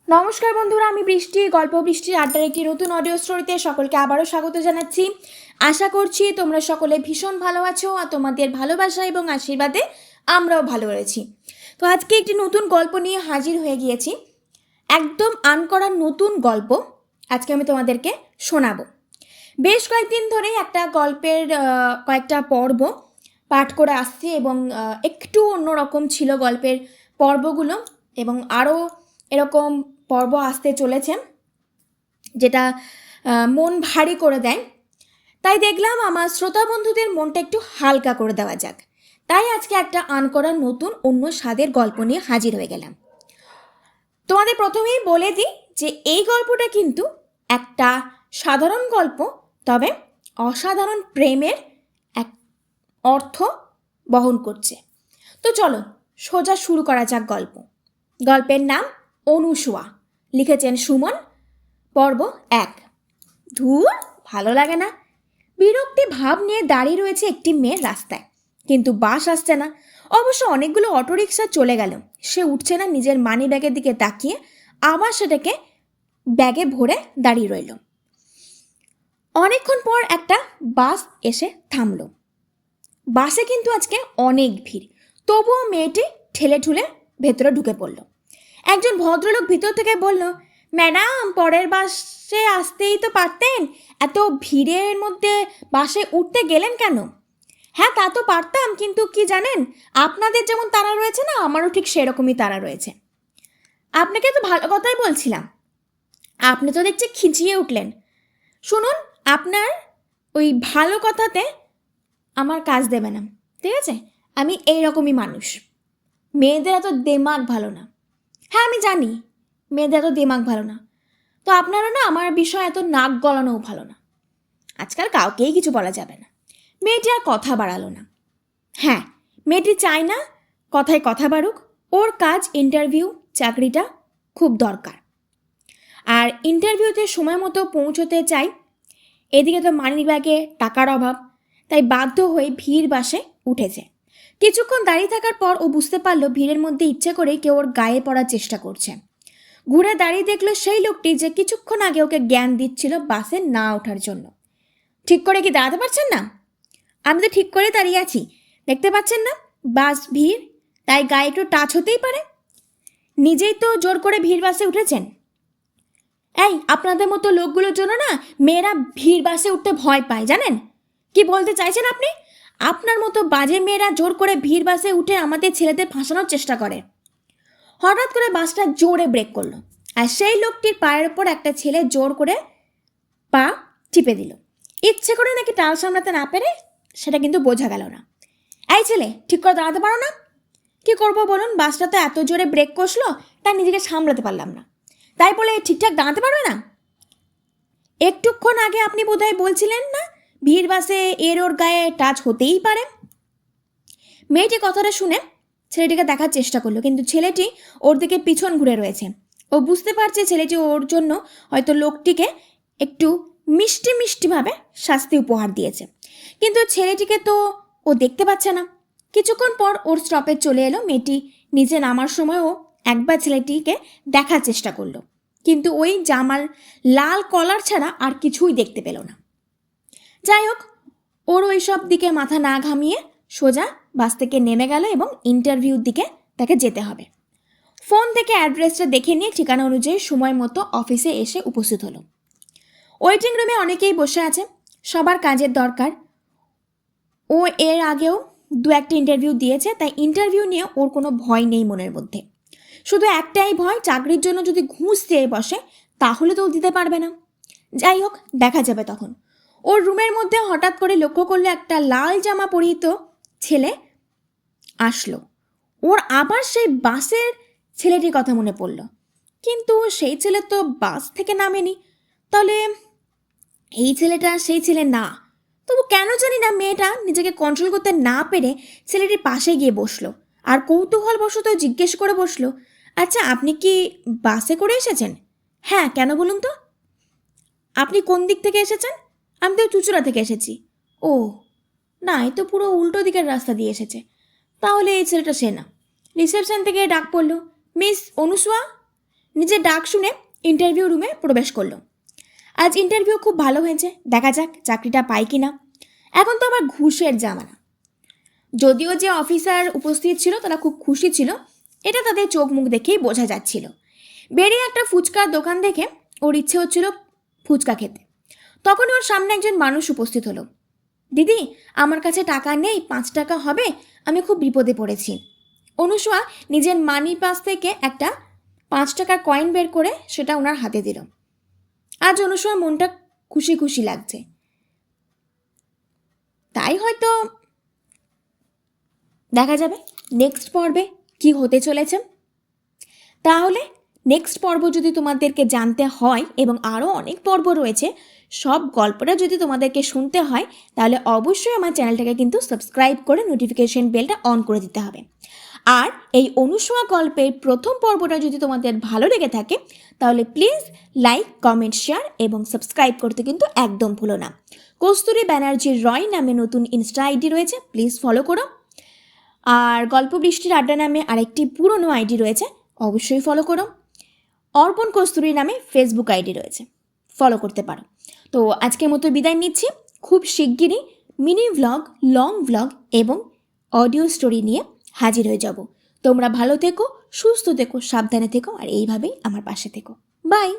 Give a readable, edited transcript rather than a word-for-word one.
নমস্কার বন্ধুরা, আমি বৃষ্টি। গল্প বৃষ্টির আড্ডার একটি নতুন অডিও স্টোরিতে সকলকে আবারও স্বাগত জানাচ্ছি। আশা করছি তোমরা সকলে ভীষণ ভালো আছো আর তোমাদের ভালোবাসা এবং আশীর্বাদে আমরাও ভালো রয়েছি। তো আজকে একটি নতুন গল্প নিয়ে হাজির হয়ে গিয়েছি, একদম আনকরা নতুন গল্প আজকে আমি তোমাদেরকে শোনাবো। বেশ কয়েকদিন ধরেই একটা গল্পের কয়েকটা পর্ব পাঠ করে আসছি এবং একটু অন্যরকম ছিল গল্পের পর্বগুলো, এবং আরও এরকম পর্ব আসতে চলেছে যেটা মন ভারী করে দেয়। তাই দেখলাম আমার শ্রোতা বন্ধুদের মনটা একটু হালকা করে দেওয়া যাক, তাই আজকে একটা আনকরা নতুন অন্য স্বাদের গল্প নিয়ে হাজির হয়ে গেলাম। তোমাদের প্রথমেই বলে দিই যে এই গল্পটা কিন্তু একটা সাধারণ গল্প, তবে অসাধারণ প্রেমের এক অর্থ বহন করছে। তো চলো সোজা শুরু করা যাক গল্প। গল্পের নাম অনুসুয়া, লিখেছেন সুমন। পর্ব 1। ধুর, ভালো লাগে না। বিরক্তি ভাব নিয়ে দাঁড়িয়ে রয়েছে একটি মেয়ের রাস্তায়, কিন্তু বাস আসছে না। অবশ্য অনেকগুলো অটোরিকশা চলে গেল, সে উঠছে না। নিজের মানি ব্যাগের দিকে তাকিয়ে আবার সেটাকে ব্যাগে ভরে দাঁড়িয়ে রইল। অনেকক্ষণ পর একটা বাস এসে থামলো। বাসে কিন্তু আজকে অনেক ভিড়, তবুও মেয়েটি ঠেলে ঠুলে ভেতরে ঢুকে পড়ল। একজন ভদ্রলোক ভিতর থেকে বলল, ম্যাডাম, পরের বাসে আসতেই তো পারতেন, এত ভিড়ের মধ্যে বাসে উঠতে গেলেন কেন? হ্যাঁ, তা তো পারতাম, কিন্তু কি জানেন, আপনাদের যেমন তাড়া রয়েছে না, আমারও ঠিক সেরকমই তাড়া রয়েছে। আপনাকে তো ভালো কথাই বলছিলাম, আপনি তো দেখছি খিচিয়ে উঠলেন। শুনুন, আপনার ওই ভালো কথাতে আমার কাজ দেবে না, ঠিক আছে? আমি এইরকমই মানুষ, মেয়েদের এত দেমাগ ভালো না। হ্যাঁ, আমি জানি মেয়েদের এত দেমাগ ভালো না, তো আপনারা না আমার বিষয়ে এত নাক গলানোও ভালো না। আজকাল কাউকেই কিছু বলা যাবে না। মেয়েটি আর কথা বাড়ালো না। হ্যাঁ, মেয়েটি চায় না কথায় কথা বাড়ুক, ওর কাজ ইন্টারভিউ, চাকরিটা খুব দরকার, আর ইন্টারভিউতে সময় মতো পৌঁছতে চাই। এদিকে তো মানি ব্যাগে টাকার অভাব, তাই বাধ্য হয়ে ভিড় বাসে উঠেছে। কিছুক্ষণ দাঁড়িয়ে থাকার পর ও বুঝতে পারলো ভিড়ের মধ্যে ইচ্ছে করে কেউ ওর গায়ে পড়ার চেষ্টা করছে। ঘুরে দাঁড়িয়ে দেখলো সেই লোকটি যে কিছুক্ষণ আগে ওকে জ্ঞান দিচ্ছিল বাসে না ওঠার জন্য। ঠিক করে কি দাঁড়াতে পারছেন না? আমি তো ঠিক করে দাঁড়িয়ে আছি, দেখতে পাচ্ছেন না বাস ভিড়, তাই গায়ে একটু টাচ হতেই পারে। নিজেই তো জোর করে ভিড় বাসে উঠেছেন। এই, আপনাদের মতো লোকগুলোর জন্য না মেয়েরা ভিড় বাসে উঠতে ভয় পায়, জানেন? কি বলতে চাইছেন আপনি? আপনার মতো বাজে মেয়েরা জোর করে ভিড় বাসে উঠে আমাদের ছেলেদের ফাঁসানোর চেষ্টা করে। হঠাৎ করে বাসটা জোরে ব্রেক করলো, আর সেই লোকটির পায়ের ওপর একটা ছেলে জোর করে পা টিপে দিল। ইচ্ছে করে নাকি টাল সামলাতে না পেরে, সেটা কিন্তু বোঝা গেল না। এই ছেলে, ঠিক করে দাঁড়াতে পারো না? কি করবো বলুন, বাসটা তো এত জোরে ব্রেক কষলো, তাই নিজেকে সামলাতে পারলাম না, তাই বলে ঠিকঠাক দাঁড়াতে পারবে না? একটুক্ষণ আগে আপনি বোধহয় বলছিলেন না ভিড় বাসে এর ওর গায়ে টাচ হতেই পারে। মেয়েটি কথাটা শুনে ছেলেটিকে দেখার চেষ্টা করলো, কিন্তু ছেলেটি ওর দিকে পিছন ঘুরে রয়েছে। ও বুঝতে পারছে ছেলেটি ওর জন্য হয়তো লোকটিকে একটু মিষ্টি মিষ্টিভাবে শাস্তি উপহার দিয়েছে, কিন্তু ছেলেটিকে তো ও দেখতে পাচ্ছে না। কিছুক্ষণ পর ওর স্টপেজ চলে এলো। মেয়েটি নিচে নামার সময়ও একবার ছেলেটিকে দেখার চেষ্টা করলো, কিন্তু ওই জামার লাল কলার ছাড়া আর কিছুই দেখতে পেল না। যাই হোক, ওর ওই সব দিকে মাথা না ঘামিয়ে সোজা বাস থেকে নেমে গেল এবং ইন্টারভিউর দিকে তাকে যেতে হবে। ফোন থেকে অ্যাড্রেসটা দেখে নিয়ে ঠিকানা অনুযায়ী সময় মতো অফিসে এসে উপস্থিত হলো। ওয়েটিং রুমে অনেকেই বসে আছে, সবার কাজের দরকার। ও এর আগেও দু একটা ইন্টারভিউ দিয়েছে, তাই ইন্টারভিউ নিয়ে ওর কোনো ভয় নেই মনের মধ্যে। শুধু একটাই ভয়, চাকরির জন্য যদি ঘুষ চেয়ে বসে তাহলে তো ও দিতে পারবে না। যাই হোক, দেখা যাবে তখন। ওর রুমের মধ্যে হঠাৎ করে লক্ষ্য করলো একটা লাল জামা পরিহিত ছেলে আসলো। ওর আবার সেই বাসের ছেলেটির কথা মনে পড়ল, কিন্তু সেই ছেলে তো বাস থেকে নামেনি, তাহলে এই ছেলেটা সেই ছেলে না। তবু কেন জানি না মেয়েটা নিজেকে কন্ট্রোল করতে না পেরে ছেলেটির পাশে গিয়ে বসলো, আর কৌতূহলবশত জিজ্ঞেস করে বসলো, আচ্ছা, আপনি কি বাসে করে এসেছেন? হ্যাঁ, কেন বলুন তো? আপনি কোন দিক থেকে এসেছেন? আমি তো চুচুড়া থেকে এসেছি। ও না, এই তো পুরো উল্টো দিকের রাস্তা দিয়ে এসেছে। তাহলে এই ছেলেটা সে না। রিসেপশন থেকে ডাক পড়ল, মিস অনুসুয়া। নিজের ডাক শুনে ইন্টারভিউ রুমে প্রবেশ করলো। আজ ইন্টারভিউ খুব ভালো হয়েছে, দেখা যাক চাকরিটা পাই কি না। এখন তো আবার ঘুষের জামানা। যদিও যে অফিসার উপস্থিত ছিল তারা খুব খুশি ছিল, এটা তাদের চোখ মুখ দেখেই বোঝা যাচ্ছিল। বেরিয়ে একটা ফুচকার দোকান দেখে ওর ইচ্ছে হচ্ছিল ফুচকা খেতে। তখন ওর সামনে একজন মানুষ উপস্থিত হলো। দিদি, আমার কাছে টাকা নেই, 5 টাকা হবে, আমি খুব বিপদে পড়েছি। অনুসয়া নিজের মানি পাস থেকে একটা 5 টাকার কয়েন বের করে সেটা ওনার হাতে দিল। আজ অনুসয়ার মনটা খুশি খুশি লাগছে। তাই হয়তো দেখা যাবে নেক্সট পর্বে কি হতে চলেছে। তাহলে নেক্সট পর্ব যদি তোমাদেরকে জানতে হয় এবং আরও অনেক পর্ব রয়েছে, সব গল্পটা যদি তোমাদেরকে শুনতে হয়, তাহলে অবশ্যই আমার চ্যানেলটাকে কিন্তু সাবস্ক্রাইব করে নোটিফিকেশন বেলটা অন করে দিতে হবে। আর এই অনুসয়া গল্পের প্রথম পর্বটা যদি তোমাদের ভালো লেগে থাকে, তাহলে প্লিজ লাইক, কমেন্ট, শেয়ার এবং সাবস্ক্রাইব করতে কিন্তু একদম ভুলো না। কস্তুরী ব্যানার্জি রয় নামে নতুন ইনস্টা আইডি রয়েছে, প্লিজ ফলো করো। আর গল্প বৃষ্টির আড্ডা নামে আরেকটি পুরনো আইডি রয়েছে, অবশ্যই ফলো করো। অর্পণ কস্তুরী নামে ফেসবুক আইডি রয়েছে, ফলো করতে পারো। তো আজকের মতো বিদায় নিচ্ছি। খুব শিগগিরই মিনি ভ্লগ, লং ভ্লগ এবং অডিও স্টোরি নিয়ে হাজির হয়ে যাব। তোমরা ভালো থেকো, সুস্থ থেকো, সাবধানে থেকো আর এইভাবেই আমার পাশে থেকো। বাই।